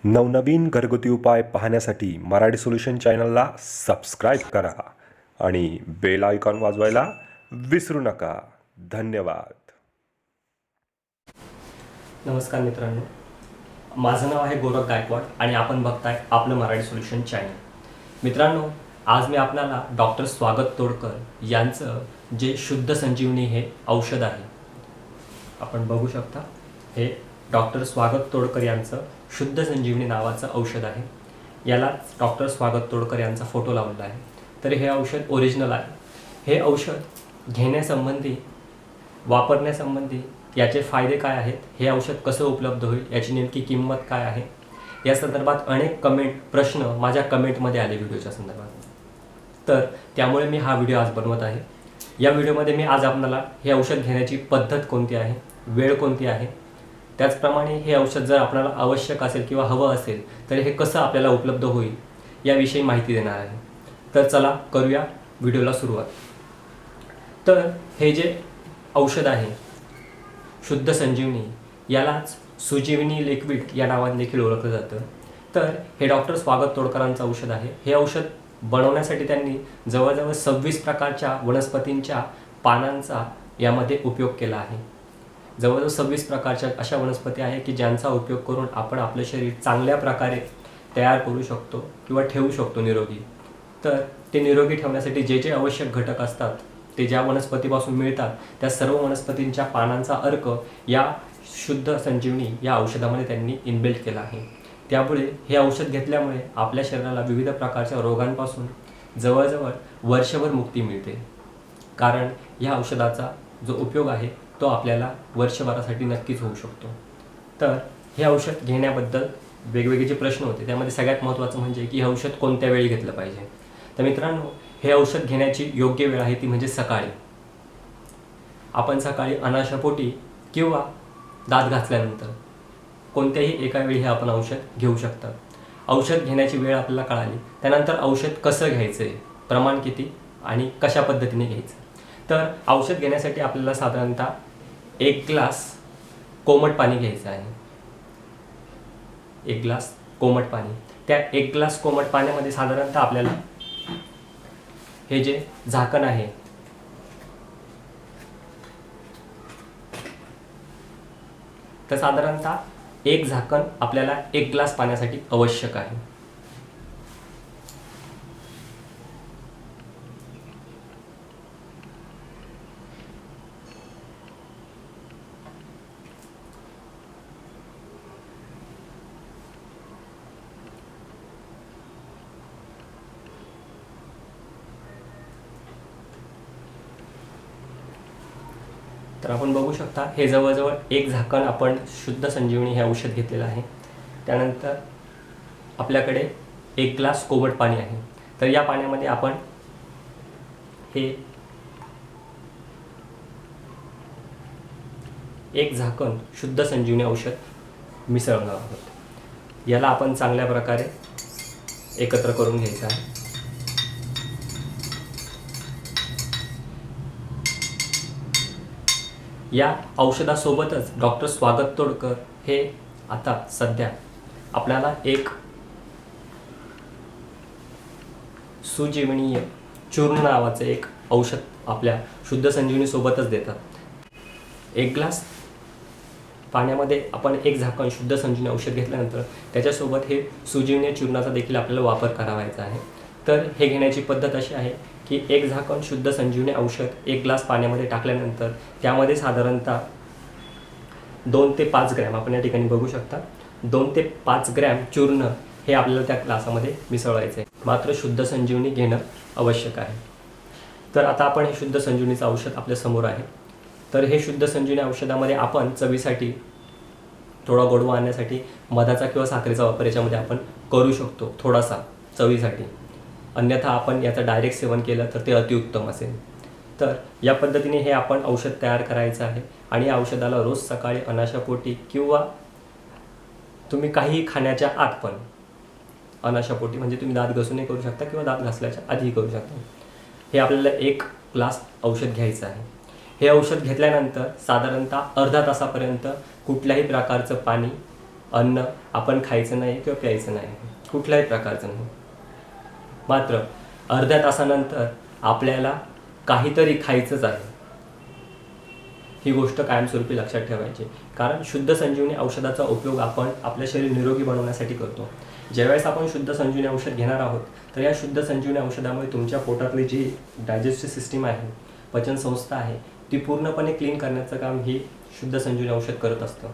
नवनवीन घरगुती उपाय पाहण्यासाठी मराठी सोल्युशन चॅनलला सबस्क्राईब करा आणि बेल आयकॉन वाजवायला विसरू नका. धन्यवाद. नमस्कार मित्रांनो, माझं नाव आहे गौरव गायकवाड आणि आपण बघताय आपलं मराठी सोल्युशन चॅनल. मित्रांनो, आज मी आपल्याला डॉक्टर स्वागत तोडकर यांचं जे शुद्ध संजीवनी हे औषध आहे, आपण बघू शकता. हे डॉक्टर स्वागत तोडकर यांचं शुद्ध संजीवनी नावाचं औषध आहे. याला डॉक्टर स्वागत तोडकर यांचा फोटो लावलेला आहे. तर हे औषध ओरिजिनल आहे. हे औषध घेण्यासंबंधी, वापरण्यासंबंधी याचे फायदे काय आहेत, हे औषध कसं उपलब्ध होईल, याची नेमकी किंमत काय आहे, या संदर्भात अनेक प्रश्न माझ्या कमेंटमध्ये आले व्हिडिओच्या संदर्भात. तर त्यामुळे मी हा व्हिडिओ आज बनवत आहे. या व्हिडिओमध्ये मी आज आपल्याला हे औषध घेण्याची पद्धत कोणती आहे, वेळ कोणती आहे, त्याचप्रमाणे हे औषध जर आपल्याला आवश्यक असेल किंवा हवं असेल तर हे कसं आपल्याला उपलब्ध होईल याविषयी माहिती देणार आहे. तर चला करूया व्हिडिओला सुरुवात. तर हे जे औषध आहे शुद्ध संजीवनी, यालाच सुजीवनी लिक्विड या नावाने देखील ओळखलं जातं. तर हे डॉक्टर स्वागत तोडकरांचं औषध आहे. हे औषध बनवण्यासाठी त्यांनी जवळजवळ 26 प्रकारच्या वनस्पतींच्या पानांचा यामध्ये उपयोग केला आहे. जवळजवळ 26 प्रकारच्या अशा वनस्पती आहे की ज्यांचा उपयोग करून आपण आपलं शरीर चांगल्या प्रकारे तयार करू शकतो किंवा ठेवू शकतो निरोगी. तर ते निरोगी ठेवण्यासाठी जे जे आवश्यक घटक असतात ते ज्या वनस्पतीपासून मिळतात त्या सर्व वनस्पतींच्या पानांचा अर्क या शुद्ध संजीवनी या औषधामध्ये त्यांनी इनबिल्ट केला आहे. त्यामुळे हे औषध घेतल्यामुळे आपल्या शरीराला विविध प्रकारच्या रोगांपासून जवळजवळ वर्षभर मुक्ती मिळते. कारण या औषधाचा जो उपयोग आहे तो आपल्याला वर्षभरासाठी नक्कीच होऊ शकतो. तर हे औषध घेण्याबद्दल वेगवेगळे जे प्रश्न होते त्यामध्ये सगळ्यात महत्त्वाचं म्हणजे की हे औषध कोणत्या वेळी घेतलं पाहिजे. तर मित्रांनो, हे औषध घेण्याची योग्य वेळ आहे ती म्हणजे सकाळी. आपण सकाळी अनाशापोटी किंवा दात घासल्यानंतर कोणत्याही एका वेळी हे आपण औषध घेऊ शकतात. औषध घेण्याची वेळ आपल्याला कळाली, त्यानंतर औषध कसं घ्यायचं आहे, प्रमाण किती आणि कशा पद्धतीने घ्यायचं. तर औषध घेण्यासाठी आपल्याला साधारणतः 1 ग्लास कोमट पाणी घ्यायचं आहे. 1 ग्लास कोमट पाणी. त्या 1 ग्लास कोमट पाण्यामध्ये साधारणतः आपल्याला हे जे झाकण आहे तर साधारणतः 1 झाकण आपल्याला 1 ग्लास पाण्यासाठी आवश्यक आहे. तर आपण बघू शकता हे जवळजवळ 1 झाकण आपण शुद्ध संजीवनी हे औषध घेतलेलं आहे. त्यानंतर आपल्याकडे 1 ग्लास कोमट पाणी आहे. तर या पाण्यामध्ये आपण हे 1 झाकण शुद्ध संजीवनी औषध मिसळणार आहोत. याला आपण चांगल्या प्रकारे एकत्र करून घ्यायचं आहे. या औषधासोबतच डॉक्टर स्वागत तोडकर हे आता सध्या आपल्याला एक सुजीवनीय चूर्ण नावाचं एक औषध आपल्या शुद्ध संजीवनीसोबतच देतात. 1 ग्लास पाण्यामध्ये आपण 1 झाकण शुद्ध संजीवनी औषध घेतल्यानंतर त्याच्यासोबत हे सुजीवनीय चूर्णाचा देखील आपल्याला वापर करावायचा आहे. तर हे घेण्याची पद्धत अशी आहे की 1 झाकण शुद्ध संजीवनी औषध 1 ग्लास पाण्यामध्ये टाकल्यानंतर त्यामध्ये साधारणतः 2 ते 5 ग्रॅम, आपण या ठिकाणी बघू शकता, 2 ते 5 ग्रॅम चूर्ण हे आपल्याला त्या ग्लासामध्ये मिसळायचं आहे. मात्र शुद्ध संजीवनी घेणं आवश्यक आहे. तर आता आपण हे शुद्ध संजीवनीचं औषध आपल्या समोर आहे. तर हे शुद्ध संजीवनी औषधामध्ये आपण चवीसाठी थोडा गोडवा आणण्यासाठी मधाचा किंवा साखरेचा वापर याच्यामध्ये आपण करू शकतो थोडासा चवीसाठी. अन्यथा आपण याचं डायरेक्ट सेवन केलं तर ते अतिउत्तम असेल. तर या पद्धतीने हे आपण औषध तयार करायचं आहे आणि या औषधाला रोज सकाळी अनाशापोटी किंवा तुम्ही काही खाण्याच्या आत पण अनाशापोटी, म्हणजे तुम्ही दात घासूनही करू शकता किंवा दात घासल्याच्या आधीही करू शकता. हे आपल्याला 1 ग्लास औषध घ्यायचं आहे. हे औषध घेतल्यानंतर साधारणतः अर्धा तासापर्यंत कुठल्याही प्रकारचं पाणी अन्न आपण खायचं नाही किंवा प्यायचं नाही, कुठल्याही प्रकारचं नाही. मात्र अर्ध्या तासानंतर आपल्याला काहीतरी खायचंच आहे. ही गोष्ट कायमस्वरूपी लक्षात ठेवायची. कारण शुद्ध संजीवनी औषधाचा उपयोग आपण आपले शरीर निरोगी बनवण्यासाठी करतो. ज्यावेळेस आपण शुद्ध संजीवनी औषध घेणार आहोत, तर या शुद्ध संजीवनी औषधामुळे तुमच्या पोटातली जी डायजेस्टिव्ह सिस्टीम आहे, पचनसंस्था आहे, ती पूर्णपणे क्लीन करण्याचं काम ही शुद्ध संजीवनी औषध करत असतं.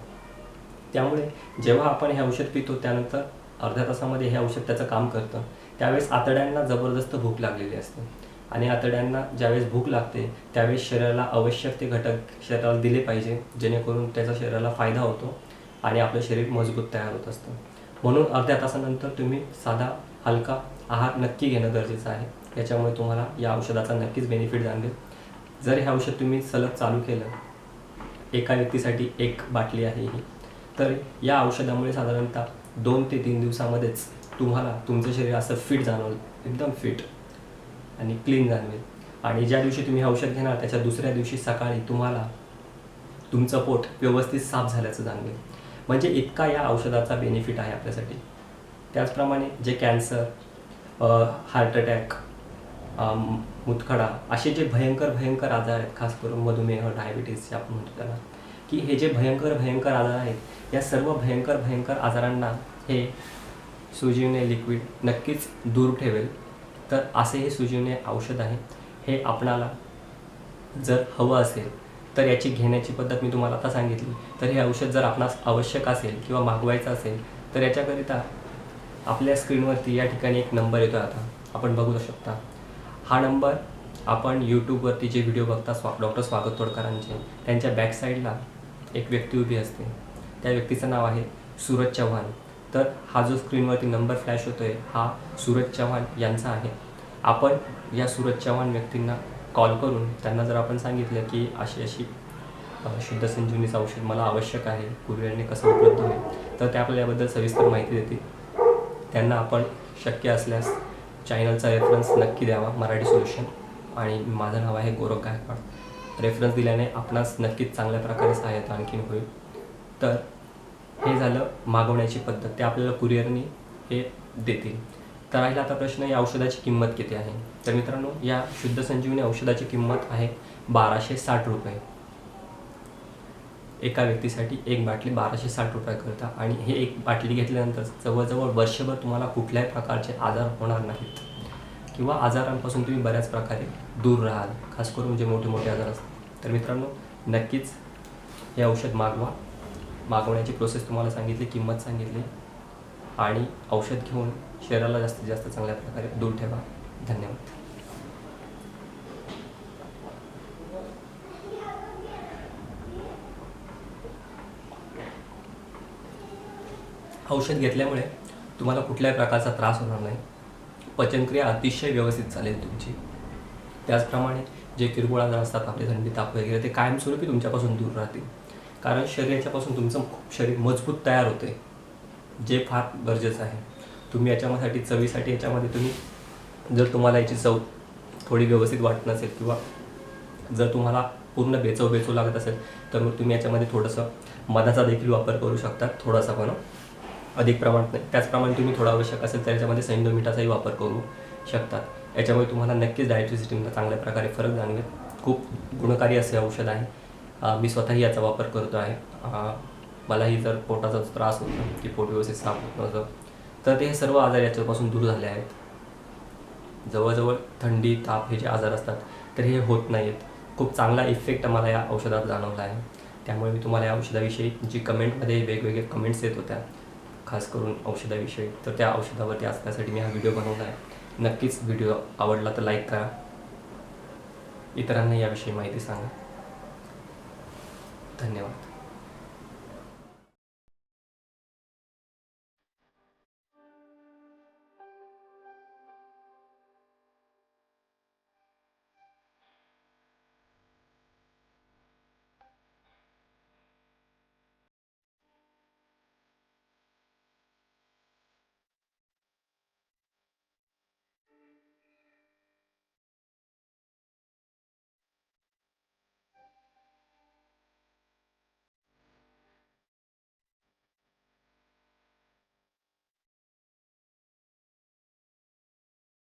त्यामुळे जेव्हा आपण हे औषध पितो त्यानंतर अर्ध्या तासामध्ये हे औषध त्याचं काम करतं. त्यावेळेस आतड्यांना जबरदस्त भूक लागलेली असते आणि आतड्यांना ज्यावेळेस भूक लागते त्यावेळेस शरीराला आवश्यक ते घटक शरीराला दिले पाहिजे, जेणेकरून त्याचा शरीराला फायदा होतो आणि आपलं शरीर मजबूत तयार होत असतं. म्हणून अर्ध्या तासानंतर तुम्ही साधा हलका आहार नक्की घेणं गरजेचं आहे. याच्यामुळे तुम्हाला या औषधाचा नक्कीच बेनिफिट जाणवेल. जर हे औषध तुम्ही सलग चालू केलं, एका व्यक्तीसाठी 1 बाटली आहे ही, तर या औषधामुळे साधारणतः 2 ते 3 दिवसामध्येच तुम्हाला तुमचं शरीर असं फिट जाणवेल, एकदम फिट आणि क्लीन जाणवेल. आणि ज्या दिवशी तुम्ही हे औषध घेणार त्याच्या दुसऱ्या दिवशी सकाळी तुम्हाला तुमचं पोट व्यवस्थित साफ झाल्याचं जाणवेल. म्हणजे इतका या औषधाचा बेनिफिट आहे आपल्यासाठी. त्याचप्रमाणे जे कॅन्सर, हार्ट अटॅक, मुतखडा असे जे भयंकर आजार आहेत, खास करून मधुमेह, डायबिटीस जे आपण म्हणतो त्याला, की हे जे भयंकर आजार आहेत, या सर्व भयंकर आजारांना हे सुजीवनी लिक्विड नक्कीच दूर ठेवेल. तर असे हे सुजीवनी औषध आहे. हे आपणाला जर हवं असेल तर याची घेण्याची पद्धत मी तुम्हाला आता सांगितली. तर हे औषध जर आपणास आवश्यक असेल किंवा मागवायचं असेल तर याच्याकरिता आपल्या स्क्रीनवरती या ठिकाणी एक नंबर येतो, आता आपण बघू शकता. हा नंबर आपण यूट्यूबवरती जे व्हिडिओ बघता डॉक्टर स्वागत तोडकरांचे, त्यांच्या बॅक साईडला एक व्यक्ती उभी असते. त्या व्यक्तीचं नाव आहे सूरज चव्हाण. तर हा जो स्क्रीनवरती नंबर फ्लॅश होतोय हा सूरज चव्हाण यांचा आहे. आपण या सूरज चव्हाण व्यक्तींना कॉल करून त्यांना जर आपण सांगितलं की अशी शुद्ध संजीवनीचं औषध मला आवश्यक आहे, कुरिअरने कसं उपलब्ध होईल, तर ते आपल्याला याबद्दल सविस्तर माहिती देतील. त्यांना आपण शक्य असल्यास चॅनलचा रेफरन्स नक्की द्यावा, मराठी सोल्युशन, आणि माझं नाव आहे गौरव गायकवाड. रेफरन्स दिल्याने आपणास नक्कीच चांगल्या प्रकारे सहायता आणखीन होईल. तर हे झालं मागवण्याची पद्धत, ते आपल्याला कुरिअरनी हे देतील. तर राहिला आता प्रश्न, या औषधाची किंमत किती आहे. तर मित्रांनो, या शुद्ध संजीवनी औषधाची किंमत आहे 1260 रुपये. एका व्यक्तीसाठी 1 बाटली 1260 रुपये करता. आणि हे 1 बाटली घेतल्यानंतर जवळजवळ वर्षभर तुम्हाला कुठल्याही प्रकारचे आजार होणार नाहीत किंवा आजारांपासून तुम्ही बऱ्याच प्रकारे दूर राहाल, खास करून जे मोठे आजार असतात. तर मित्रांनो, नक्कीच हे औषध मागवा. मागवण्याची प्रोसेस तुम्हाला सांगितली, किंमत सांगितली, आणि औषध घेऊन शरीराला जास्तीत जास्त चांगल्या प्रकारे दूर ठेवा. धन्यवाद. औषध घेतल्यामुळे तुम्हाला कुठल्याही प्रकारचा त्रास होणार नाही. पचनक्रिया अतिशय व्यवस्थित चालेल तुमची. त्याचप्रमाणे जे किरकोळ आजार असतात, आपले थंडी, ताप वगैरे, ते कायमस्वरूपी तुमच्यापासून दूर राहतील. कारण शरीराच्यापासून तुमचं शरीर मजबूत तयार होते, जे फार गरजेचं आहे. तुम्ही याच्यासाठी चवीसाठी याच्यामध्ये तुम्ही जर तुम्हाला याची चव थोडी व्यवस्थित वाटत नसेल किंवा जर तुम्हाला पूर्ण बेचव लागत असेल तर मग तुम्ही याच्यामध्ये थोडंसं मधाचा देखील वापर करू शकता, थोडासा पण, अधिक प्रमाणात नाही. त्याचप्रमाणे तुम्ही थोडा आवश्यक असेल तर याच्यामध्ये सैंधव मीठाचाही वापर करू शकतात. याच्यामुळे तुम्हाला नक्कीच डायजेस्टिव्ह सिस्टीमला चांगल्या प्रकारे फरक जाणवेल. खूप गुणकारी असे औषध आहे. मी स्वतःही याचा वापर करतो आहे. मलाही जर पोटाचा त्रास होतो की पोट व्यवस्थित साफ होत नव्हतं, तर ते सर्व आजार याच्यापासून दूर झाले आहेत. जवळजवळ थंडी, ताप हे जे आजार असतात तर हे होत नाहीत. खूप चांगला इफेक्ट मला या औषधात जाणवला आहे. त्यामुळे मी तुम्हाला या औषधाविषयी जी कमेंटमध्ये वेगवेगळे कमेंट्स येत होत्या, खास करून औषधाविषयी, तर त्या औषधावरती असण्यासाठी मी हा व्हिडिओ बनवला आहे. नक्कीच व्हिडिओ आवडला तर लाईक करा, इतरांना याविषयी माहिती सांगा. धन्यवाद.